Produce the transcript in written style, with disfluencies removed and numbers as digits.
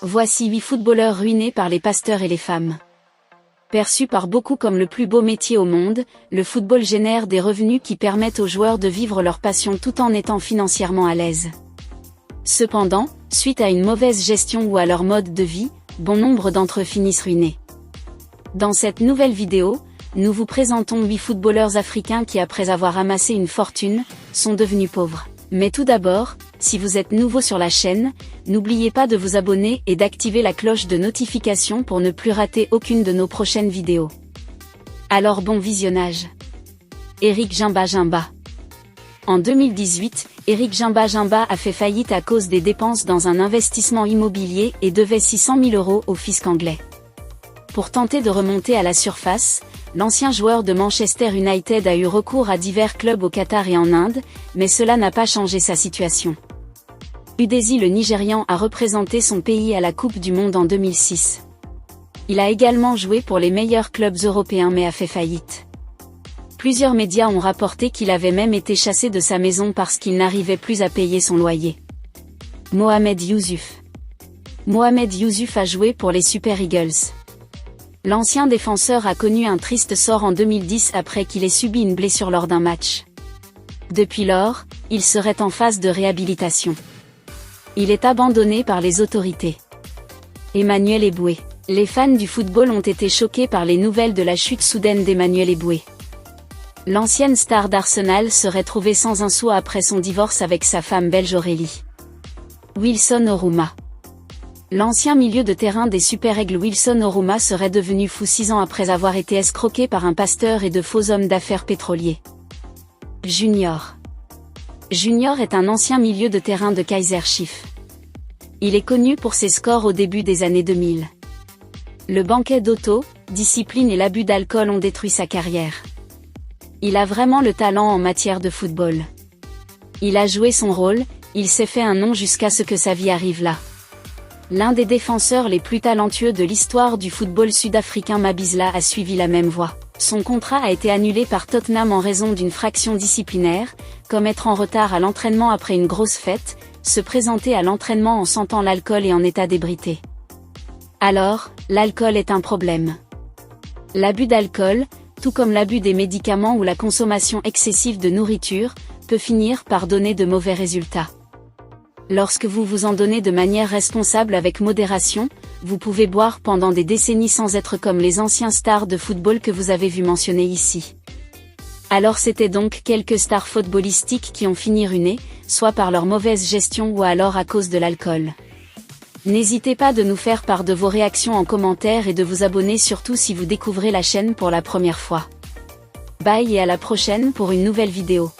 Voici 8 footballeurs ruinés par les pasteurs et les femmes. Perçu par beaucoup comme le plus beau métier au monde, le football génère des revenus qui permettent aux joueurs de vivre leur passion tout en étant financièrement à l'aise. Cependant, suite à une mauvaise gestion ou à leur mode de vie, bon nombre d'entre eux finissent ruinés. Dans cette nouvelle vidéo, nous vous présentons 8 footballeurs africains qui, après avoir amassé une fortune, sont devenus pauvres. Mais tout d'abord, si vous êtes nouveau sur la chaîne, n'oubliez pas de vous abonner et d'activer la cloche de notification pour ne plus rater aucune de nos prochaines vidéos. Alors bon visionnage. Eric Jimba. En 2018, Eric Jimba a fait faillite à cause des dépenses dans un investissement immobilier et devait 600 000 € au fisc anglais. Pour tenter de remonter à la surface, l'ancien joueur de Manchester United a eu recours à divers clubs au Qatar et en Inde, mais cela n'a pas changé sa situation. Udesi le Nigérian a représenté son pays à la Coupe du Monde en 2006. Il a également joué pour les meilleurs clubs européens mais a fait faillite. Plusieurs médias ont rapporté qu'il avait même été chassé de sa maison parce qu'il n'arrivait plus à payer son loyer. Mohamed Youssouf. Mohamed Youssouf a joué pour les Super Eagles. L'ancien défenseur a connu un triste sort en 2010 après qu'il ait subi une blessure lors d'un match. Depuis lors, il serait en phase de réhabilitation. Il est abandonné par les autorités. Emmanuel Eboué. Les fans du football ont été choqués par les nouvelles de la chute soudaine d'Emmanuel Eboué. L'ancienne star d'Arsenal serait trouvée sans un sou après son divorce avec sa femme belge Aurélie. Wilson Oruma. L'ancien milieu de terrain des Super Eagles Wilson Oruma serait devenu fou 6 ans après avoir été escroqué par un pasteur et de faux hommes d'affaires pétroliers. Junior est un ancien milieu de terrain de Kaizer Chiefs. Il est connu pour ses scores au début des années 2000. Le banquet d'auto, discipline et l'abus d'alcool ont détruit sa carrière. Il a vraiment le talent en matière de football. Il a joué son rôle, il s'est fait un nom jusqu'à ce que sa vie arrive là. L'un des défenseurs les plus talentueux de l'histoire du football sud-africain Mabizla a suivi la même voie. Son contrat a été annulé par Tottenham en raison d'une fraction disciplinaire, comme être en retard à l'entraînement après une grosse fête, se présenter à l'entraînement en sentant l'alcool et en état d'ébriété. Alors, l'alcool est un problème. L'abus d'alcool, tout comme l'abus des médicaments ou la consommation excessive de nourriture, peut finir par donner de mauvais résultats. Lorsque vous vous en donnez de manière responsable avec modération, vous pouvez boire pendant des décennies sans être comme les anciens stars de football que vous avez vu mentionner ici. Alors c'était donc quelques stars footballistiques qui ont fini ruinées, soit par leur mauvaise gestion ou alors à cause de l'alcool. N'hésitez pas de nous faire part de vos réactions en commentaire et de vous abonner surtout si vous découvrez la chaîne pour la première fois. Bye et à la prochaine pour une nouvelle vidéo.